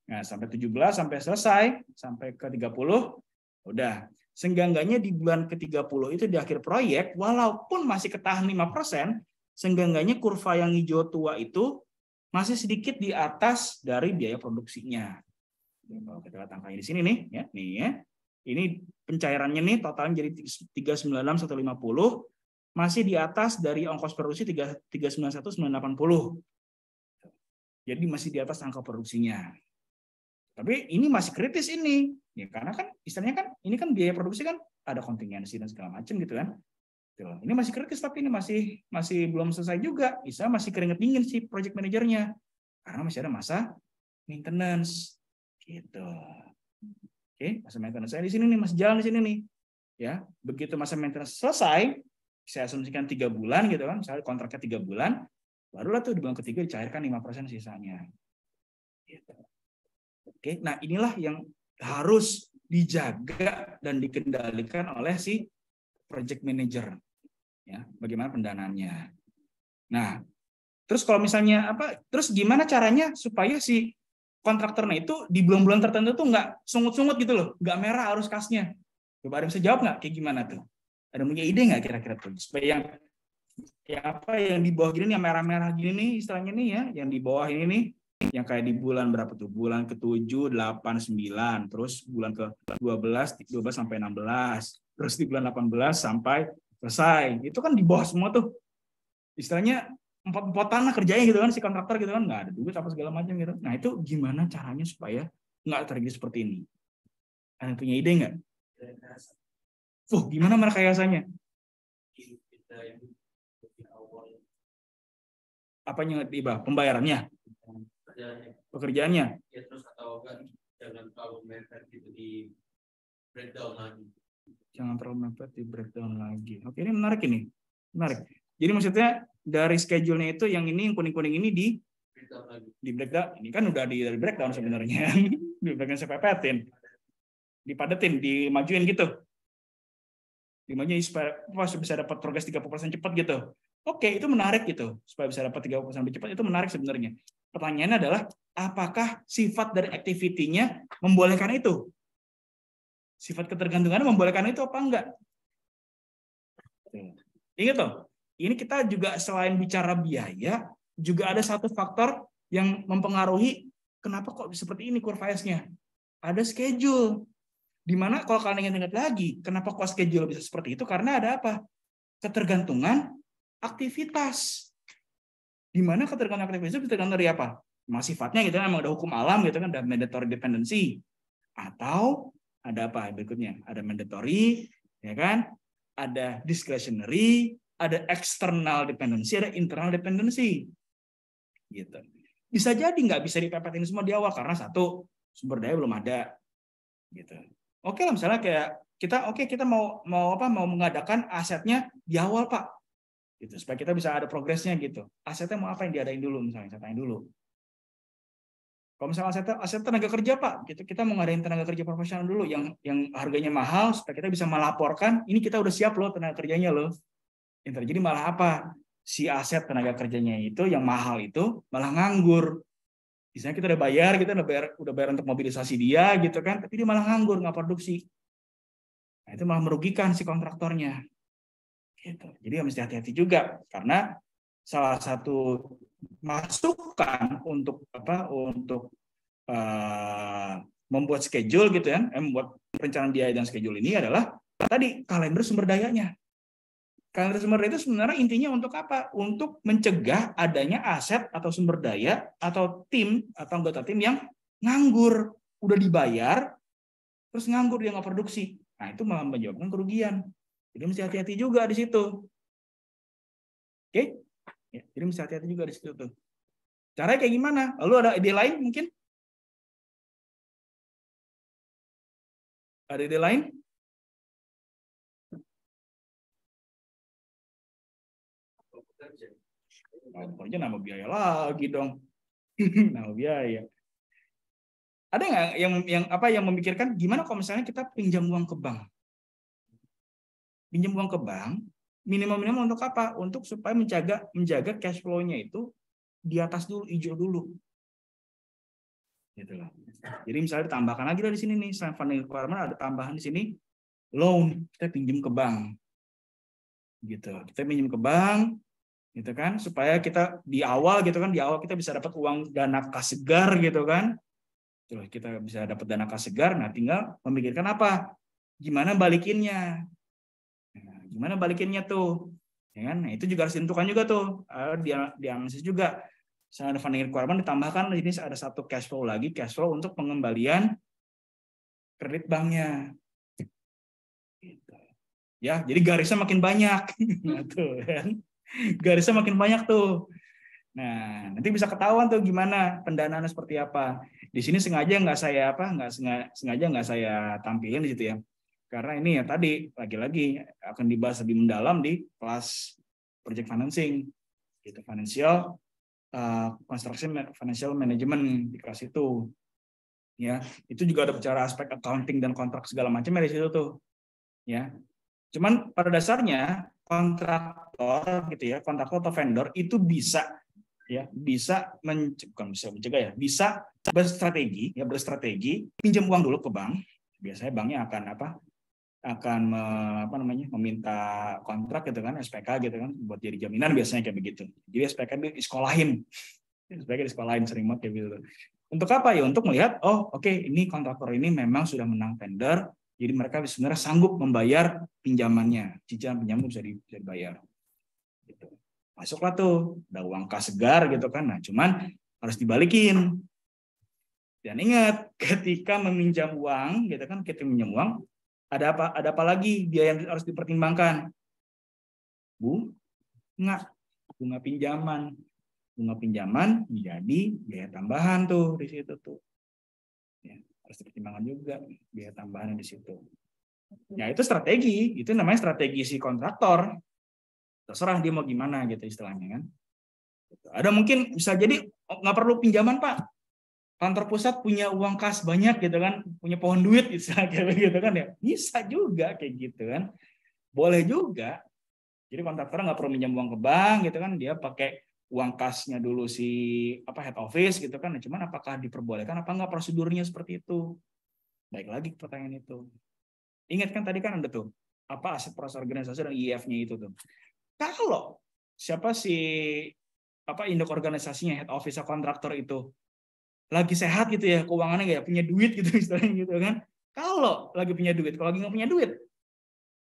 Nah, sampai 17 sampai selesai, sampai ke 30, udah. Seenggak-enggaknya di bulan ke-30 itu di akhir proyek, walaupun masih ketahan 5%, seenggak-enggaknya kurva yang hijau tua itu masih sedikit di atas dari biaya produksinya. Kalau kita lihat angkanya di sini nih, ya, nih ya. Ini pencairannya nih totalnya jadi 396.150, masih di atas dari ongkos produksi 391.980. Jadi masih di atas angka produksinya. Tapi ini masih kritis ini. Ya, karena kan istilahnya kan ini kan biaya produksi kan ada kontingensi dan segala macam gitu kan. Ini masih kritis tapi ini masih belum selesai juga. Bisa masih keringet dingin si project manajernya. Karena masih ada masa maintenance. Gitu. Oke, masa maintenance saya di sini nih, masih jalan di sini nih. Ya, begitu masa maintenance selesai, saya asumsikan 3 bulan gitu kan, misalnya kontraknya 3 bulan, barulah tuh di bulan ketiga dicairkan 5% sisanya. Gitu. Oke, nah inilah yang harus dijaga dan dikendalikan oleh si project manager. Ya, bagaimana pendanaannya. Nah, terus kalau misalnya terus gimana caranya supaya si kontraktornya itu di bulan-bulan tertentu tuh nggak sungut-sungut gitu loh, nggak merah arus kasnya. Coba ada bisa jawab nggak kayak gimana tuh? Ada punya ide nggak kira-kira tuh? Supaya yang di bawah gini nih, yang merah-merah gini nih istilahnya nih ya, yang di bawah ini nih, yang kayak di bulan berapa tuh? Bulan ke-7, 8, 9, terus bulan ke-12, 12 sampai 16, terus di bulan 18 sampai selesai. Itu kan di bawah semua tuh. Istilahnya empot-empotan lah kerjanya gitu kan si kontraktor gitu kan, nggak ada duit apa segala macam gitu. Nah itu gimana caranya supaya nggak terjadi seperti ini? Ada punya ide nggak? Gimana merekayasanya? Apanya tiba? Pembayarannya? Pekerjaannya? Ya terus atau enggak jangan terlalu mepet gitu di breakdown lagi. Jangan terlalu mepet di breakdown lagi. Oke, ini menarik ini. Menarik. Jadi maksudnya dari schedule-nya itu yang ini yang kuning-kuning ini di breakdown. Ini kan udah dari breakdown sebenarnya. Di breakdown saya pepetin. Dipadetin, dimajuin gitu. Dimajuin supaya bisa dapat progres 30% cepat gitu. Oke, itu menarik gitu. Supaya bisa dapat 30% lebih cepat itu menarik sebenarnya. Pertanyaannya adalah apakah sifat dari activity-nya membolehkan itu? Sifat ketergantungannya membolehkan itu apa enggak? Ingat loh, ini kita juga selain bicara biaya, juga ada satu faktor yang mempengaruhi kenapa kok seperti ini kurva S-nya. Ada schedule. Dimana kalau kalian ingat lagi, kenapa kok schedule bisa seperti itu? Karena ada apa? Ketergantungan aktivitas. Dimana ketergantungan aktivitas itu tergantung dari apa? Sifatnya gitu kan, memang ada hukum alam gitu kan, ada mandatory dependency. Atau ada apa berikutnya? Ada mandatory, ya kan? Ada discretionary, ada external dependency, ada internal dependency. Gitu. Bisa jadi nggak bisa dipepetin semua di awal karena satu sumber daya belum ada. Gitu. Oke lah misalnya kayak kita mau mengadakan asetnya di awal Pak. Gitu supaya kita bisa ada progresnya gitu. Asetnya mau apa yang diadain dulu misalnya, saya tanya dulu. Kalau misalnya aset tenaga kerja Pak, kita mau ngadain tenaga kerja profesional dulu yang harganya mahal supaya kita bisa melaporkan ini kita udah siap loh tenaga kerjanya loh. Yang terjadi malah apa? Si aset tenaga kerjanya itu yang mahal itu malah nganggur. Misalnya kita kita udah bayar untuk mobilisasi dia gitu kan, tapi dia malah nganggur nggak produksi. Nah, itu malah merugikan si kontraktornya. Gitu. Jadi mesti hati-hati juga karena salah satu masukan untuk membuat schedule gitu ya, membuat perencanaan biaya dan schedule ini adalah tadi kalender sumber dayanya. Kalender sumber daya itu sebenarnya intinya untuk apa? Untuk mencegah adanya aset atau sumber daya atau tim atau anggota tim yang nganggur, udah dibayar terus nganggur dia nggak produksi. Nah itu malah menyebabkan kerugian. Jadi mesti hati-hati juga di situ. Oke? Ya, jadi mesti hati-hati juga di situ tuh. Caranya kayak gimana? Lalu ada ide lain mungkin? Ada ide lain? Kerja nambah biaya lagi dong. Nambah biaya. Ada nggak yang memikirkan gimana kalau misalnya kita pinjam uang ke bank? pinjam uang ke bank, minimum untuk apa? Untuk supaya menjaga cash flow-nya itu di atas dulu, hijau dulu. Gitu loh. Jadi misalnya ditambahkan lagi dari sini nih, selain funding requirement ada tambahan di sini loan, kita pinjam ke bank. Gitu. Kita pinjam ke bank gitu kan, supaya kita di awal kita bisa dapat uang dana kas segar gitu kan. Terus kita bisa dapat dana kas segar, nah tinggal memikirkan apa? Gimana balikinnya? Nah, gimana balikinnya tuh? Ya kan? Nah, itu juga harus ditentukan juga tuh. Di analisis juga. Misalnya ada funding requirement ditambahkan ini ada satu cash flow lagi, cash flow untuk pengembalian kredit banknya. Gitu. Ya, jadi garisnya makin banyak. Nah, tuh kan. Garisnya makin banyak tuh. Nah, nanti bisa ketahuan tuh gimana pendanaannya seperti apa. Di sini sengaja nggak saya tampilin di situ ya. Karena ini ya tadi lagi-lagi akan dibahas lebih mendalam di kelas project financing, gitu, financial construction financial management di kelas itu. Ya, itu juga ada bicara aspek accounting dan kontrak segala macam dari situ tuh. Ya. Cuman pada dasarnya kontraktor gitu ya, kontraktor atau vendor itu bisa bisa berstrategi pinjam uang dulu ke bank. Biasanya banknya akan meminta kontrak gitu kan, SPK gitu kan, buat jadi jaminan biasanya kayak begitu. Jadi SPK disekolahin sering banget kayak gitu. Untuk apa ya? Untuk melihat ini kontraktor ini memang sudah menang tender. Jadi mereka sebenarnya sanggup membayar pinjamannya, cicilan pinjaman bisa dibayar. Gitu. Masuklah tuh, ada uang kas segar gitu kan. Nah, cuman harus dibalikin. Dan ingat, ketika meminjam uang, gitu kan, ketika meminjam uang, ada apa lagi biaya yang harus dipertimbangkan? Bunga pinjaman. Bunga pinjaman menjadi biaya tambahan tuh di situ tuh. Ya, harus dipertimbangkan juga biaya tambahan di situ. Ya itu strategi, itu namanya strategi si kontraktor. Terserah dia mau gimana gitu istilahnya kan. Ada mungkin bisa jadi nggak perlu pinjaman Pak. Kantor pusat punya uang kas banyak gitu kan, punya pohon duit istilah kayak gitu kan ya. Bisa juga kayak gitu kan. Boleh juga. Jadi kontraktor nggak perlu minjam uang ke bank gitu kan, dia pakai uang kasnya dulu si head office gitu kan. Cuman apakah diperbolehkan apa nggak prosedurnya seperti itu? Baik lagi ke pertanyaan itu. Ingat kan tadi kan ada tuh aset proses organisasi dan IF-nya itu tuh. Kalau siapa induk organisasinya, head office kontraktor itu lagi sehat gitu ya, keuangannya kayak punya duit gitu istilahnya gitu kan. Kalau lagi punya duit, kalau lagi nggak punya duit,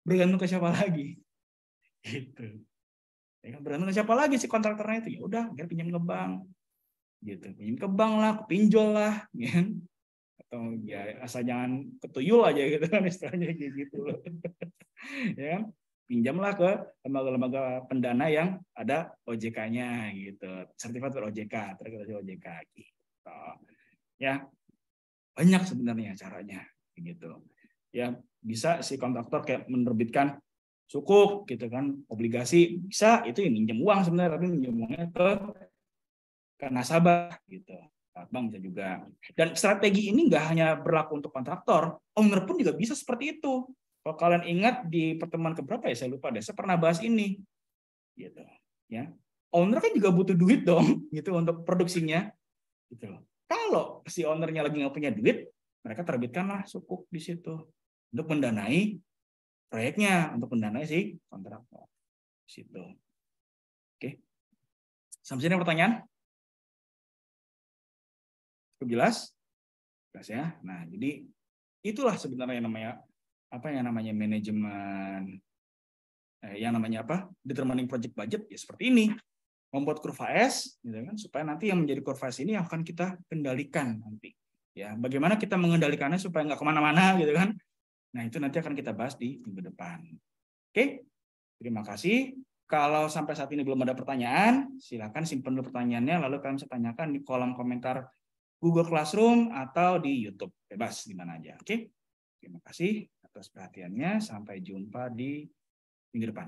bergantung ke siapa lagi? Gitu. Ya, bergantung ke siapa lagi si kontraktornya itu? Ya udah, dia pinjam ke bank. Gitu. Pinjam ke bank lah, pinjol lah, ya. Atau ya asal jangan ketuyul aja gitu kan istilahnya gitu loh. Ya kan? Pinjamlah ke lembaga-lembaga pendana yang ada OJK-nya gitu, sertifikat OJK, terkait OJK gitu. Ya, banyak sebenarnya caranya gitu. Ya, bisa si kontraktor kayak menerbitkan sukuk gitu kan, obligasi bisa, itu minjem uang sebenarnya, tapi minjem uangnya ke nasabah gitu. Bank bisa juga. Dan strategi ini nggak hanya berlaku untuk kontraktor, owner pun juga bisa seperti itu. Kalau kalian ingat di pertemuan keberapa ya, saya lupa deh, saya pernah bahas ini. Gitu. Ya. Owner kan juga butuh duit dong gitu untuk produksinya. Gitu. Kalau si ownernya lagi nggak punya duit, mereka terbitkanlah sukuk di situ untuk mendanai proyeknya, untuk mendanai si kontraktor di situ. Oke. Sampai sini pertanyaan? Cukup jelas? Jelas ya. Nah, jadi itulah sebenarnya yang namanya manajemen, determining project budget ya seperti ini. Membuat kurva S, gitu kan, supaya nanti yang menjadi kurva S ini akan kita kendalikan nanti. Ya, bagaimana kita mengendalikannya supaya nggak kemana-mana, gitu kan? Nah, itu nanti akan kita bahas di minggu depan. Oke, terima kasih. Kalau sampai saat ini belum ada pertanyaan, silakan simpan dulu pertanyaannya, lalu kalian bisa tanyakan di kolom komentar Google Classroom atau di YouTube. Bebas, di mana aja. Oke, terima kasih atas perhatiannya. Sampai jumpa di minggu depan.